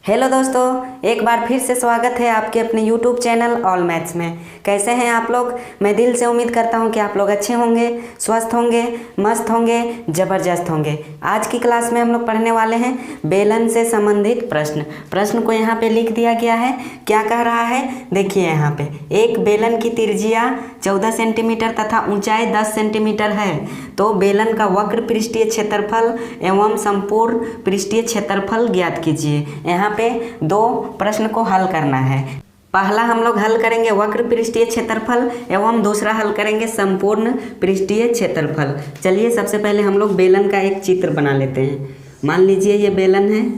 Hello दोस्तों, एक बार फिर से स्वागत है आपके अपने यूट्यूब चैनल ऑल मैथ्स में। कैसे हैं आप लोग? मैं दिल से उम्मीद करता हूं कि आप लोग अच्छे होंगे, स्वस्थ होंगे, मस्त होंगे, ज़बरदस्त होंगे। आज की क्लास में हम लोग पढ़ने वाले हैं बेलन से संबंधित प्रश्न को यहाँ पे लिख दिया गया है। क्या कह रहा है देखिए यहाँ पे, एक बेलन की त्रिज्या 14 सेंटीमीटर तथा ऊंचाई 10 सेंटीमीटर है, तो बेलन का वक्र पृष्ठीय क्षेत्रफल एवं संपूर्ण पृष्ठीय क्षेत्रफल ज्ञात कीजिए। यहाँ पे दो प्रश्न को हल करना है। पहला हम लोग हल करेंगे वक्र पृष्ठीय क्षेत्रफल एवं दूसरा हल करेंगे संपूर्ण पृष्ठीय क्षेत्रफल। चलिए सबसे पहले हम लोग बेलन का एक चित्र बना लेते हैं। मान लीजिए ये बेलन है,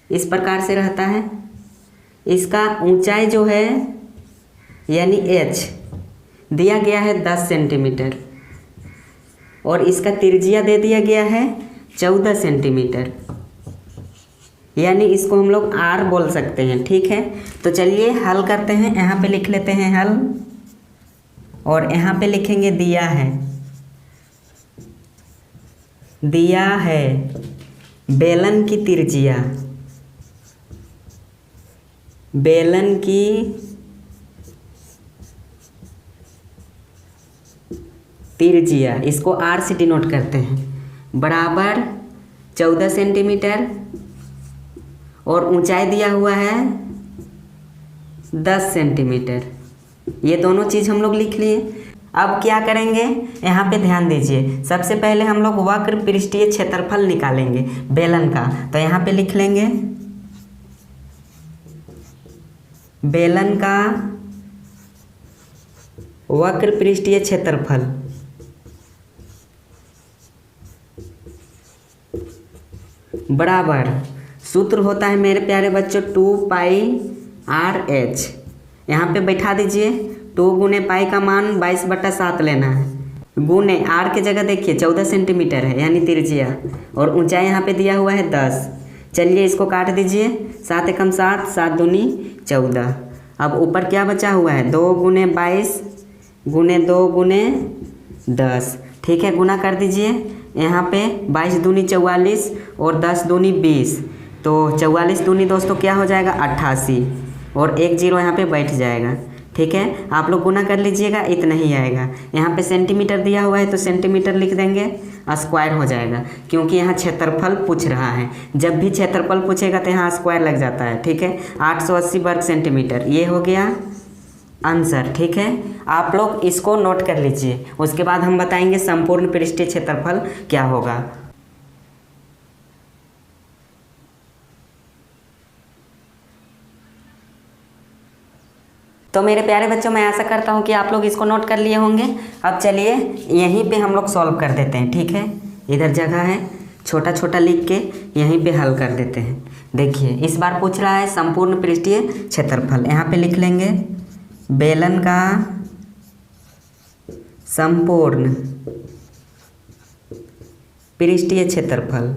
इस प्रकार से रहता है। इसका ऊंचाई जो है यानी h दिया गया है 10 सेंटीमीटर और इसका त्रिज्या दे दिया गया है 14 सेंटीमीटर, यानी इसको हम लोग r बोल सकते हैं। ठीक है, तो चलिए हल करते हैं। यहाँ पे लिख लेते हैं हल और यहाँ पे लिखेंगे दिया है बेलन की त्रिज्या, बेलन की त्रिज्या, इसको r से डिनोट करते हैं, बराबर 14 सेंटीमीटर और ऊंचाई दिया हुआ है 10 सेंटीमीटर। ये दोनों चीज़ हम लोग लिख लिए। अब क्या करेंगे, यहाँ पे ध्यान दीजिए। सबसे पहले हम लोग वक्र पृष्ठीय क्षेत्रफल निकालेंगे बेलन का। तो यहाँ पे लिख लेंगे बेलन का वक्र पृष्ठीय क्षेत्रफल बराबर, सूत्र होता है मेरे प्यारे बच्चों 2πr/h। यहाँ पे बैठा दीजिए। 2 गुने पाई का मान 22/7 लेना है, गुने r के जगह देखिए 14 सेंटीमीटर है यानी त्रिज्या, और ऊंचाई यहाँ पे दिया हुआ है 10। चलिए इसको काट दीजिए, 7 एकम 7, 7 दूनी 14। अब ऊपर क्या बचा हुआ है, 2 गुने 22 गुने 2 गुने 10। ठीक है, गुना कर दीजिए। यहाँ पे 22 दूनी 44 और 10 दूनी 20, तो 44 दूनी दोस्तों क्या हो जाएगा 88 और 1 0 यहाँ पे बैठ जाएगा। ठीक है, आप लोग गुना कर लीजिएगा, इतना ही आएगा। यहाँ पे सेंटीमीटर दिया हुआ है तो सेंटीमीटर लिख देंगे, स्क्वायर हो जाएगा, क्योंकि यहाँ क्षेत्रफल पूछ रहा है। जब भी क्षेत्रफल पूछेगा तो यहाँ स्क्वायर लग जाता है। ठीक है, 880 वर्ग सेंटीमीटर, ये हो गया आंसर। ठीक है, आप लोग इसको नोट कर लीजिए, उसके बाद हम बताएंगे संपूर्ण पृष्ठीय क्षेत्रफल क्या होगा। तो मेरे प्यारे बच्चों, मैं आशा करता हूँ कि आप लोग इसको नोट कर लिए होंगे। अब चलिए यहीं पे हम लोग सॉल्व कर देते हैं। ठीक है, इधर जगह है, छोटा छोटा लिख के यहीं पे हल कर देते हैं। देखिए इस बार पूछ रहा है संपूर्ण पृष्ठीय क्षेत्रफल। यहाँ पे लिख लेंगे बेलन का संपूर्ण पृष्ठीय क्षेत्रफल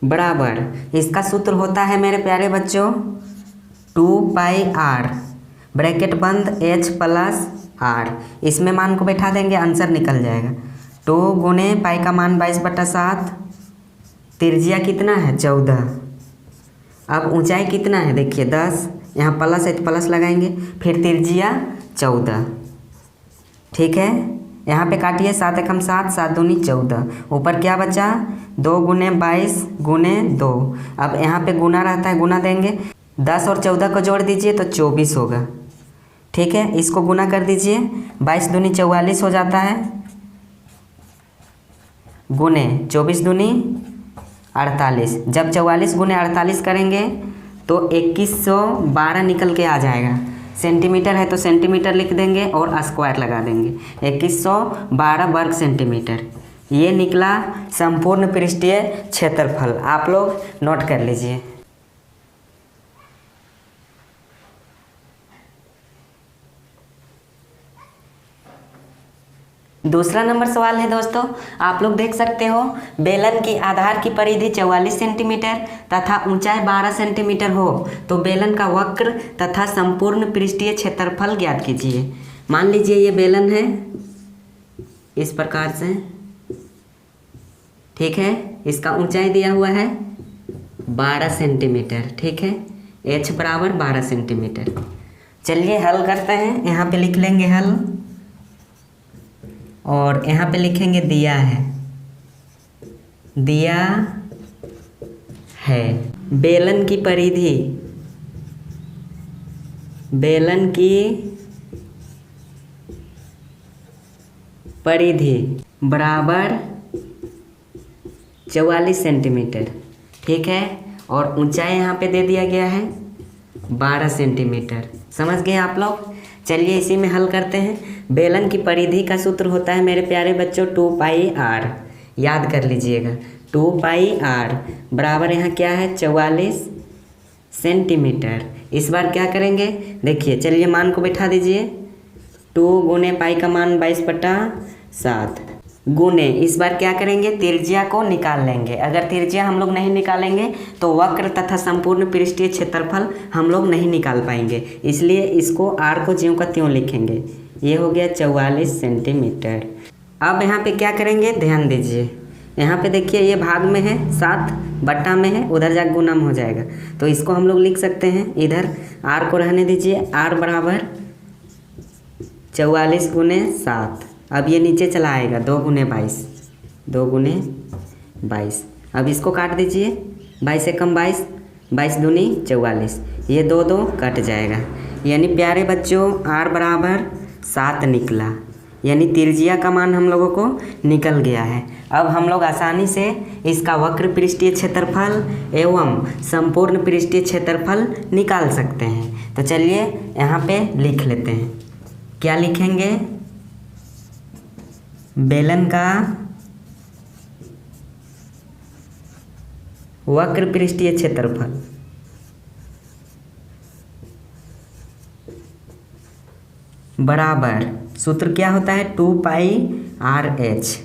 बराबर, इसका सूत्र होता है मेरे प्यारे बच्चों 2πr ब्रैकेट बंद h प्लस r। इसमें मान को बैठा देंगे, आंसर निकल जाएगा। 2 गुने पाई का मान 22/7, त्रिज्या कितना है 14, अब ऊंचाई कितना है देखिए 10, यहाँ प्लस है तो प्लस लगाएंगे, फिर त्रिज्या 14। ठीक है, यहाँ पे काटिए, 7 एकम 7, 7 दूनी 14, ऊपर क्या बचा 2 गुने 22 गुने 2। अब यहाँ पे गुना रहता है, गुना देंगे, 10 और 14 को जोड़ दीजिए तो 24 होगा। ठीक है, इसको गुना कर दीजिए, 22 दूनी 44 हो जाता है, गुने 24 दूनी 48। जब 44 गुने 48 करेंगे तो 2112 निकल के आ जाएगा। सेंटीमीटर है तो सेंटीमीटर लिख देंगे और स्क्वायर लगा देंगे, 2112 वर्ग सेंटीमीटर। ये निकला संपूर्ण पृष्ठीय क्षेत्रफल। आप लोग नोट कर लीजिए। दूसरा नंबर सवाल है दोस्तों, आप लोग देख सकते हो बेलन की आधार की परिधि 44 सेंटीमीटर तथा ऊंचाई 12 सेंटीमीटर हो, तो बेलन का वक्र तथा संपूर्ण पृष्ठीय क्षेत्रफल ज्ञात कीजिए। मान लीजिए ये बेलन है इस प्रकार से। ठीक है। इसका ऊंचाई दिया हुआ है 12 सेंटीमीटर, ठीक है। h बराबर 12 सेंटीमीटर। चलिए हल करते हैं। यहाँ पे लिख लेंगे हल और यहाँ पे लिखेंगे दिया है, दिया है। बेलन की परिधि, बेलन की परिधि बराबर 44 सेंटीमीटर, ठीक है। और ऊंचाई यहाँ पे दे दिया गया है 12 सेंटीमीटर। समझ गए आप लोग। चलिए इसी में हल करते हैं। बेलन की परिधि का सूत्र होता है मेरे प्यारे बच्चों 2πr, याद कर लीजिएगा। 2πr बराबर यहाँ क्या है 44 सेंटीमीटर। इस बार क्या करेंगे, देखिए चलिए मान को बैठा दीजिए। 2 गुने पाई का मान 22/7 गुने, इस बार क्या करेंगे त्रिज्या को निकाल लेंगे। अगर त्रिज्या हम लोग नहीं निकालेंगे तो वक्र तथा संपूर्ण पृष्ठीय क्षेत्रफल हम लोग नहीं निकाल पाएंगे, इसलिए इसको r को ज्यों का त्यों लिखेंगे। ये हो गया 44 सेंटीमीटर। अब यहाँ पे क्या करेंगे, ध्यान दीजिए। यहाँ पे देखिए ये भाग में है 7 बट्टा में है, उधर जाकर गुना में हो जाएगा, तो इसको हम लोग लिख सकते हैं। इधर r को रहने दीजिए, r बराबर 44 गुने 7। अब ये नीचे चला आएगा 2 गुने 22, 2 गुने 22। अब इसको काट दीजिए, 22 से कम 22, 22 दूनी 44, ये 2 2 कट जाएगा। यानी प्यारे बच्चों r बराबर 7 निकला, यानी त्रिज्या का मान हम लोगों को निकल गया है। अब हम लोग आसानी से इसका वक्र पृष्ठीय क्षेत्रफल एवं संपूर्ण पृष्ठीय क्षेत्रफल निकाल सकते हैं। तो चलिए यहाँ पे लिख लेते हैं। क्या लिखेंगे, बेलन का वक्र पृष्ठीय क्षेत्रफल बराबर, सूत्र क्या होता है 2πrh।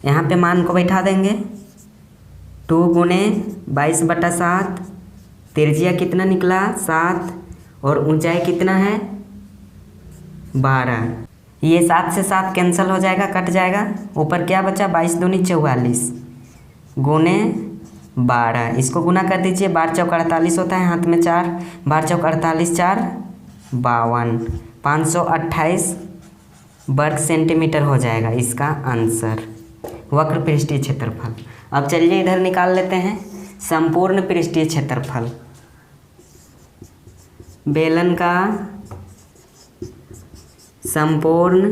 यहाँ पे मान को बैठा देंगे। 2 गुने 22/7, त्रिज्या कितना निकला 7 और ऊंचाई कितना है 12। ये 7 से 7 कैंसिल हो जाएगा, कट जाएगा। ऊपर क्या बचा 22 दूनी 44 गुने 12, इसको गुना कर दीजिए। 12 चौक 48 होता है, हाथ में 4, 12 चौक 48, 4 52, 528 वर्ग सेंटीमीटर हो जाएगा इसका आंसर, वक्र पृष्ठीय क्षेत्रफल। अब चलिए इधर निकाल लेते हैं संपूर्ण पृष्ठीय क्षेत्रफल। बेलन का संपूर्ण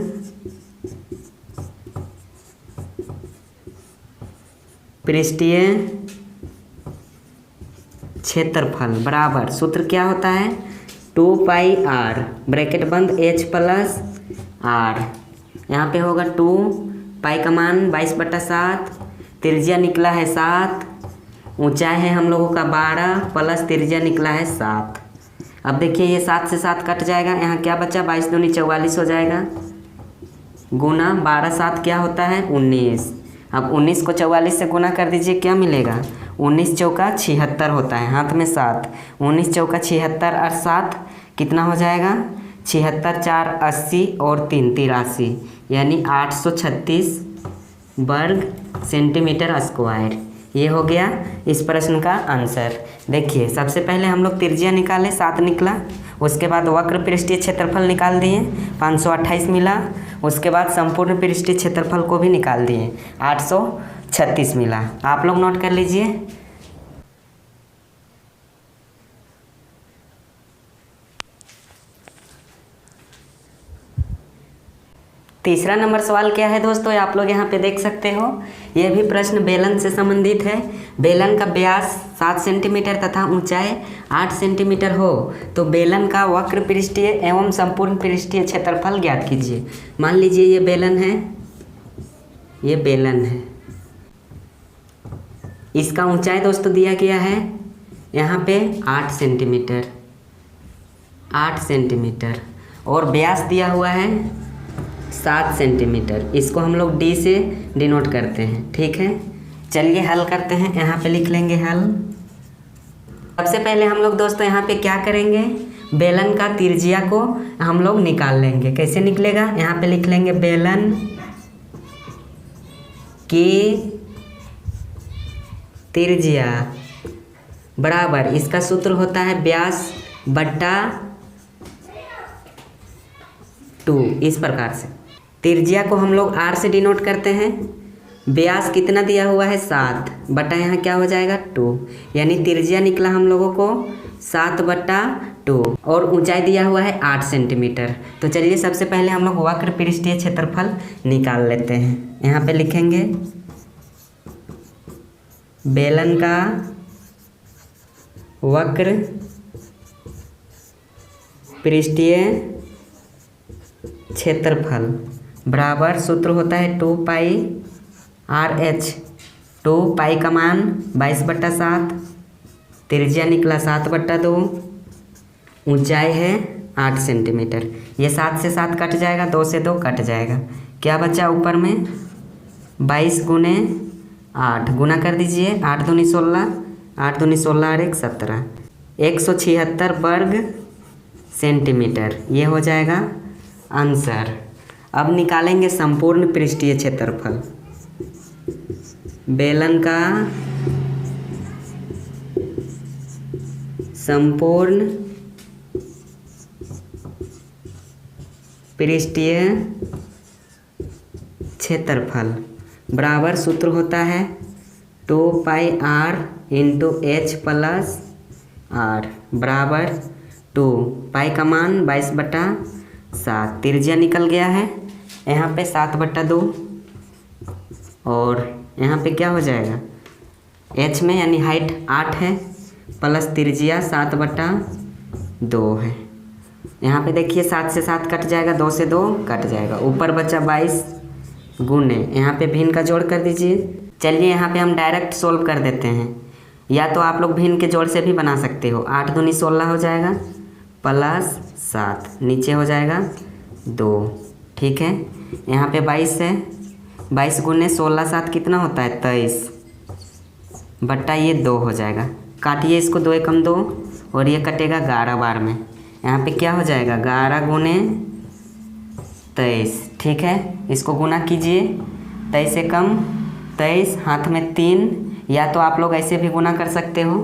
पृष्ठीय क्षेत्रफल बराबर, सूत्र क्या होता है 2πr ब्रैकेट बंद h प्लस r। यहाँ पे होगा 2 पाई का मान 22/7, त्रिज्या निकला है 7, ऊंचाई है हम लोगों का 12 प्लस त्रिज्या निकला है 7। अब देखिए ये 7 से 7 कट जाएगा, यहाँ क्या बचा 22 दूनी 44 हो जाएगा, गुना 12 7 क्या होता है 19। अब 19 को 44 से गुना कर दीजिए, क्या मिलेगा 19 चौका 76 होता है, हाथ में 7, 19 चौका 76 और 7 कितना हो जाएगा 76, 4 80 और 3 83, यानी 836 वर्ग सेंटीमीटर स्क्वायर। ये हो गया इस प्रश्न का आंसर। देखिए सबसे पहले हम लोग त्रिज्या निकाले 7 निकला, उसके बाद वक्र पृष्ठीय क्षेत्रफल निकाल दिए 528 मिला, उसके बाद संपूर्ण पृष्ठीय क्षेत्रफल को भी निकाल दिए 836 मिला। आप लोग नोट कर लीजिए। तीसरा नंबर सवाल क्या है दोस्तों, आप लोग यहाँ पे देख सकते हो। यह भी प्रश्न बेलन से संबंधित है। बेलन का व्यास 7 सेंटीमीटर तथा ऊंचाई 8 सेंटीमीटर हो तो बेलन का वक्र पृष्ठीय एवं संपूर्ण पृष्ठीय क्षेत्रफल ज्ञात कीजिए। मान लीजिए ये बेलन है, ये बेलन है, इसका ऊंचाई दोस्तों दिया गया है यहाँ पे 8 सेंटीमीटर, 8 सेंटीमीटर और व्यास दिया हुआ है 7 सेंटीमीटर। इसको हम लोग डी से डिनोट करते हैं, ठीक है। चलिए हल करते हैं। यहाँ पे लिख लेंगे हल। सबसे पहले हम लोग दोस्तों यहाँ पे क्या करेंगे, बेलन का त्रिज्या को हम लोग निकाल लेंगे। कैसे निकलेगा, यहाँ पे लिख लेंगे बेलन की त्रिज्या बराबर, इसका सूत्र होता है व्यास बट्टा 2। इस प्रकार से त्रिज्या को हम लोग r से डिनोट करते हैं। व्यास कितना दिया हुआ है 7 बटा यहाँ क्या हो जाएगा 2, यानी त्रिज्या निकला हम लोगों को 7 बटा 2 और ऊंचाई दिया हुआ है 8 सेंटीमीटर। तो चलिए सबसे पहले हम लोग वक्र पृष्ठीय क्षेत्रफल निकाल लेते हैं। यहाँ पे लिखेंगे बेलन का वक्र पृष्ठीय क्षेत्रफल बराबर, सूत्र होता है 2 पाई RH। 2 पाई का मान 22/7, त्रिज्या निकला 7/2, ऊंचाई है 8 सेंटीमीटर। ये 7 से 7 कट जाएगा, 2 से 2 कट जाएगा, क्या बचा ऊपर में 22 गुने 8 गुना कर दीजिए, 8 दूनी 16, 8 दूनी 16 और 1 17, 176 वर्ग सेंटीमीटर। ये हो जाएगा आंसर। अब निकालेंगे संपूर्ण पृष्ठीय क्षेत्रफल। बेलन का संपूर्ण पृष्ठीय क्षेत्रफल बराबर, सूत्र होता है 2 पाई r into h plus r बराबर 2 पाई का मान 22/7, त्रिज्या निकल गया है यहाँ पे 7/2 और यहाँ पे क्या हो जाएगा h में, यानी हाइट 8 है प्लस त्रिज्या 7/2 है। यहाँ पे देखिए 7 से 7 कट जाएगा, 2 से 2 कट जाएगा, ऊपर बचा 22 गुने, यहाँ पे भिन्न का जोड़ कर दीजिए। चलिए यहाँ पे हम डायरेक्ट सोल्व कर देते हैं, या तो आप लोग भिन्न के जोड़ से भी बना सकते हो। 8 दूनी 16 हो जाएगा प्लस 7, नीचे हो जाएगा 2, ठीक है। यहाँ पे 22 है, 22 गुने 16 7 कितना होता है 23 बट्टा ये 2 हो जाएगा। काटिए इसको, 2 एकम 2 और ये कटेगा 11 बार में। यहाँ पे क्या हो जाएगा 11 गुने 23, ठीक है। इसको गुना कीजिए, 23 एकम 23, हाथ में 3, या तो आप लोग ऐसे भी गुना कर सकते हो,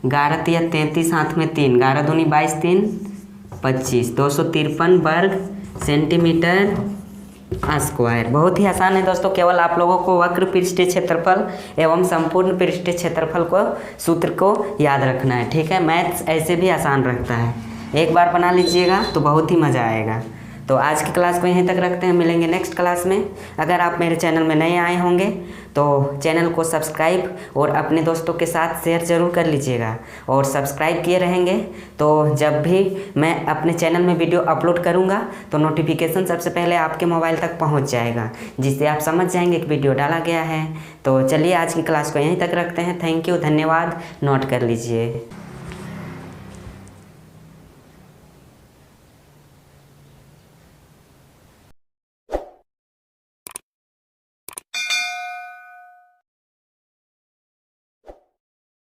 11 या 33, हाथ में 3, 11 दूनी 22, 3 25, 253 वर्ग सेंटीमीटर स्क्वायर। बहुत ही आसान है दोस्तों, केवल आप लोगों को वक्र पृष्ठीय क्षेत्रफल एवं संपूर्ण पृष्ठीय क्षेत्रफल को सूत्र को याद रखना है, ठीक है। मैथ्स ऐसे भी आसान रखता है, एक बार बना लीजिएगा तो बहुत ही मज़ा आएगा। तो आज की क्लास को यहीं तक रखते हैं, मिलेंगे नेक्स्ट क्लास में। अगर आप मेरे चैनल में नए आए होंगे तो चैनल को सब्सक्राइब और अपने दोस्तों के साथ शेयर ज़रूर कर लीजिएगा, और सब्सक्राइब किए रहेंगे तो जब भी मैं अपने चैनल में वीडियो अपलोड करूंगा तो नोटिफिकेशन सबसे पहले आपके मोबाइल तक पहुंच जाएगा, जिससे आप समझ जाएंगे कि वीडियो डाला गया है। तो चलिए आज की क्लास को यहीं तक रखते हैं। थैंक यू, धन्यवाद, नोट कर लीजिए।